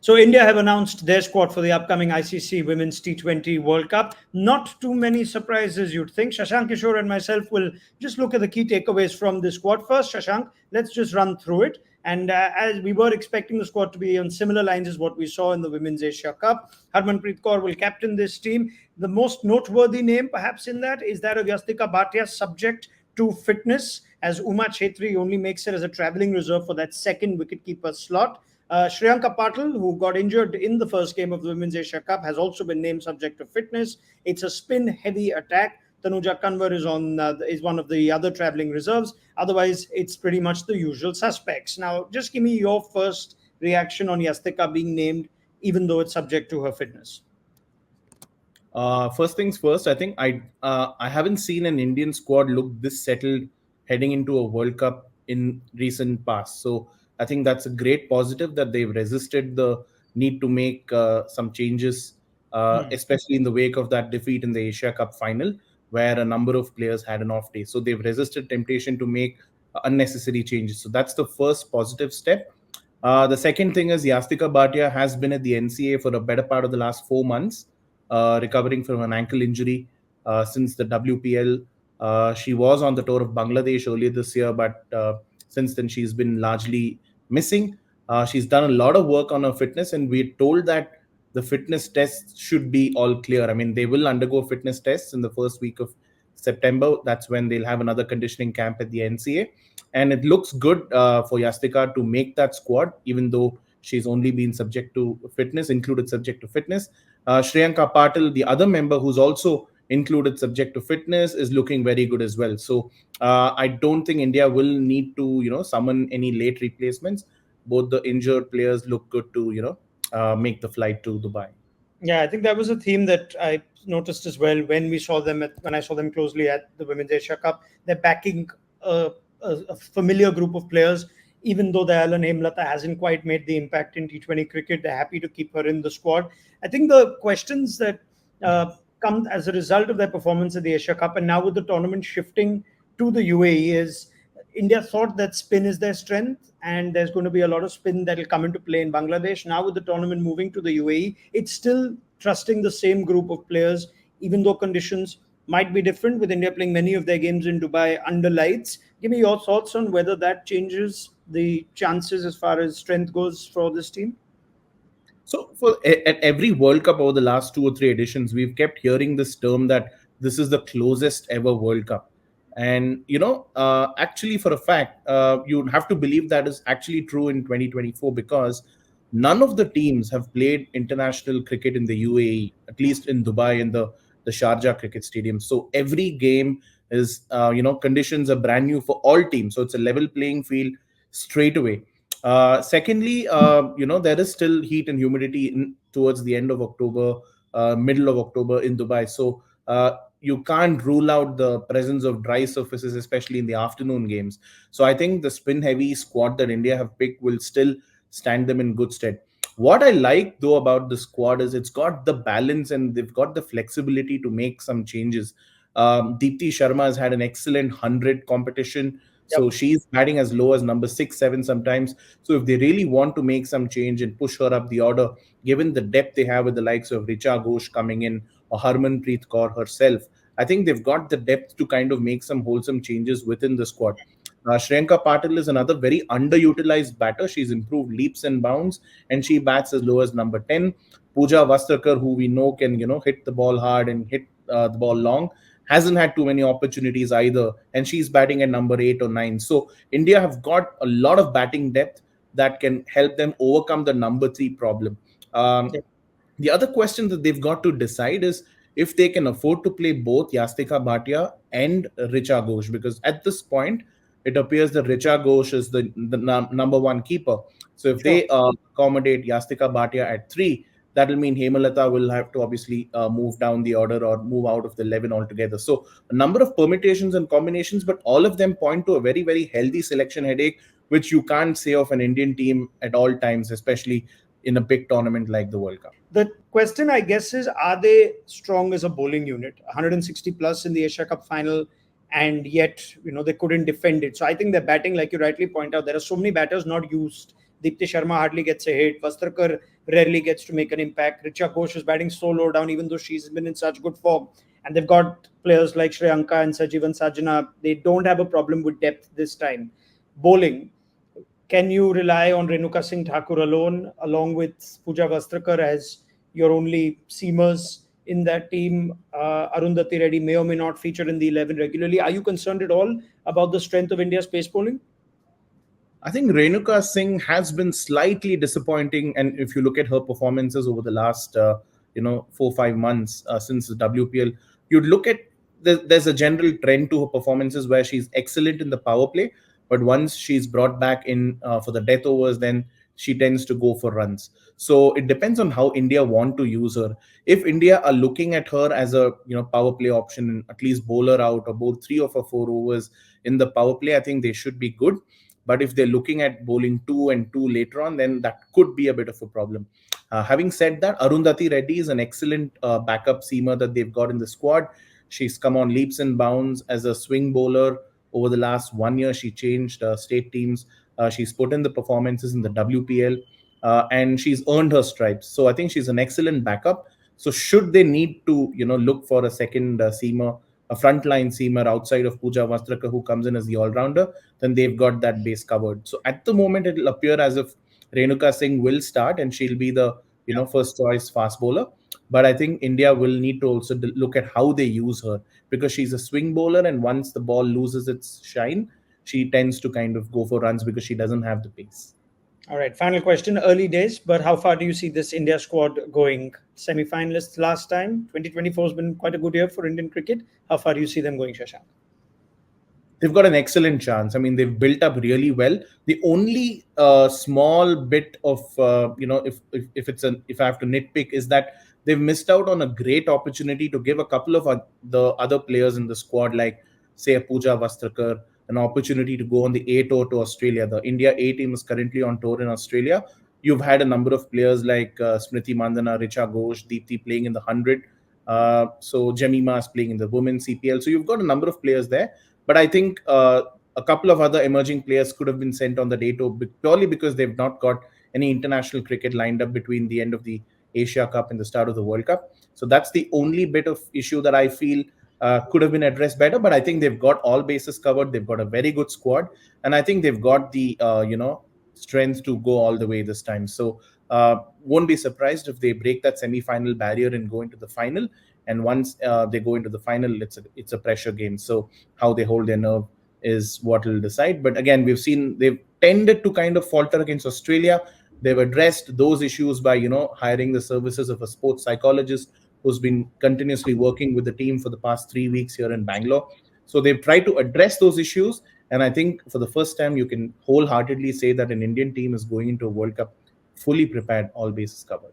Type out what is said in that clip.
So India have announced their squad for the upcoming ICC Women's T20 World Cup. Not too many surprises, you'd think. Shashank Kishore and myself will just look at the key takeaways from this squad. First, Shashank, let's just run through it. And as we were expecting the squad to be on similar lines as what we saw in the Women's Asia Cup, Harmanpreet Kaur will captain this team. The most noteworthy name, perhaps, in that is that of Yatika Bhatia, subject to fitness, as Uma Chetri only makes it as a travelling reserve for that second wicketkeeper slot. Shriyanka Patil, who got injured in the first game of the Women's Asia Cup, has also been named subject to fitness. It's a spin-heavy attack. Tanuja Kanwar is one of the other travelling reserves. Otherwise, it's pretty much the usual suspects. Now, just give me your first reaction on Yastika being named, even though it's subject to her fitness. First things first, I think I haven't seen an Indian squad look this settled heading into a World Cup in recent past. So I think that's a great positive that they've resisted the need to make some changes, especially in the wake of that defeat in the Asia Cup final, where a number of players had an off day. So they've resisted temptation to make unnecessary changes. So that's the first positive step. The second thing is Yastika Bhatia has been at the NCA for a better part of the last 4 months, recovering from an ankle injury since the WPL. She was on the tour of Bangladesh earlier this year, but since then she's been largely missing. She's done a lot of work on her fitness, and we're told that the fitness tests should be all clear. I mean, they will undergo fitness tests in the first week of September. That's when they'll have another conditioning camp at the NCA. And it looks good for Yastika to make that squad, even though she's only been included subject to fitness. Shriyanka Patil, the other member who's also included subject to fitness, is looking very good as well. So I don't think India will need to, summon any late replacements. Both the injured players look good to, make the flight to Dubai. Yeah, I think that was a theme that I noticed as well when I saw them closely at the Women's Asia Cup. They're backing a familiar group of players. Even though Dayalan Hemlata hasn't quite made the impact in T20 cricket, they're happy to keep her in the squad. I think the questions that come as a result of their performance at the Asia Cup, and now with the tournament shifting to the UAE, is India thought that spin is their strength, and there's going to be a lot of spin that will come into play in Bangladesh. Now with the tournament moving to the UAE, it's still trusting the same group of players, even though conditions might be different, with India playing many of their games in Dubai under lights. Give me your thoughts on whether that changes the chances as far as strength goes for this team. So at every World Cup over the last 2 or 3 editions, we've kept hearing this term that this is the closest ever World Cup. And, actually, for a fact, you have to believe that is actually true in 2024, because none of the teams have played international cricket in the UAE, at least in Dubai, in the Sharjah cricket stadium. So every game is, conditions are brand new for all teams. So it's a level playing field straight away. Secondly, there is still heat and humidity towards the end of October, middle of October in Dubai. So you can't rule out the presence of dry surfaces, especially in the afternoon games. So I think the spin-heavy squad that India have picked will still stand them in good stead. What I like, though, about the squad is it's got the balance and they've got the flexibility to make some changes. Deepti Sharma has had an excellent 100 competition. So she's batting as low as number 6, 7 sometimes. So if they really want to make some change and push her up the order, given the depth they have with the likes of Richa Ghosh coming in or Harmanpreet Kaur herself, I think they've got the depth to kind of make some wholesome changes within the squad. Shriyanka Patil is another very underutilized batter. She's improved leaps and bounds, and she bats as low as number 10. Pooja Vastrakar, who we know can, hit the ball hard and hit the ball long, hasn't had too many opportunities either, and she's batting at number 8 or 9. So India have got a lot of batting depth that can help them overcome the number 3 problem. The other question that they've got to decide is if they can afford to play both Yastika Bhatia and Richa Ghosh, because at this point, it appears that Richa Ghosh is the number 1 keeper. So if they accommodate Yastika Bhatia at 3, that will mean Hemalata will have to obviously move down the order or move out of the 11 altogether. So a number of permutations and combinations, but all of them point to a very, very healthy selection headache, which you can't say of an Indian team at all times, especially in a big tournament like the World Cup. The question, I guess, is are they strong as a bowling unit? 160 plus in the Asia Cup final, and yet, they couldn't defend it. So I think their batting, like you rightly point out, there are so many batters not used. Deepti Sharma hardly gets a hit. Vastrakar rarely gets to make an impact. Richa Ghosh is batting so low down, even though she's been in such good form. And they've got players like Shreyanka and Sajivan Sajana. They don't have a problem with depth this time. Bowling, can you rely on Renuka Singh Thakur alone, along with Pooja Vastrakar as your only seamers in that team? Arundhati Reddy may or may not feature in the 11 regularly. Are you concerned at all about the strength of India's pace bowling? I think Renuka Singh has been slightly disappointing, and if you look at her performances over the last, 4 5 months since the WPL, you'd look at there's a general trend to her performances where she's excellent in the power play, but once she's brought back in for the death overs, then she tends to go for runs. So it depends on how India want to use her. If India are looking at her as a power play option and at least bowl her out or bowl 3 or 4 overs in the power play, I think they should be good. But if they're looking at bowling 2 and 2 later on, then that could be a bit of a problem. Having said that, Arundhati Reddy is an excellent backup seamer that they've got in the squad. She's come on leaps and bounds as a swing bowler over the last 1 year. She changed state teams. She's put in the performances in the WPL, and she's earned her stripes. So I think she's an excellent backup. So should they need to, look for a second seamer, a frontline seamer outside of Pooja Vastrakar who comes in as the all-rounder, then they've got that base covered. So at the moment, it'll appear as if Renuka Singh will start and she'll be the first choice fast bowler. But I think India will need to also look at how they use her, because she's a swing bowler, and once the ball loses its shine, she tends to kind of go for runs because she doesn't have the pace. All right, final question. Early days, but how far do you see this India squad going? Semi-finalists last time. 2024 has been quite a good year for Indian cricket. How far do you see them going, Shashank? They've got an excellent chance. I mean, they've built up really well. The only small bit of if I have to nitpick, is that they've missed out on a great opportunity to give a couple of the other players in the squad, like say a Pooja Vastrakar, an opportunity to go on the A tour to Australia. The India A team is currently on tour in Australia. You've had a number of players like Smriti Mandana, Richa Ghosh, Deepti playing in the 100. So Jemima is playing in the women's CPL. So you've got a number of players there. But I think a couple of other emerging players could have been sent on the day tour purely because they've not got any international cricket lined up between the end of the Asia Cup and the start of the World Cup. So that's the only bit of issue that I feel could have been addressed better. But I think they've got all bases covered. They've got a very good squad. And I think they've got the, strength to go all the way this time. So won't be surprised if they break that semi-final barrier and go into the final. And once they go into the final, it's a pressure game. So how they hold their nerve is what will decide. But again, we've seen they've tended to kind of falter against Australia. They've addressed those issues by hiring the services of a sports psychologist who's been continuously working with the team for the past 3 weeks here in Bangalore. So they've tried to address those issues. And I think for the first time, you can wholeheartedly say that an Indian team is going into a World Cup fully prepared, all bases covered.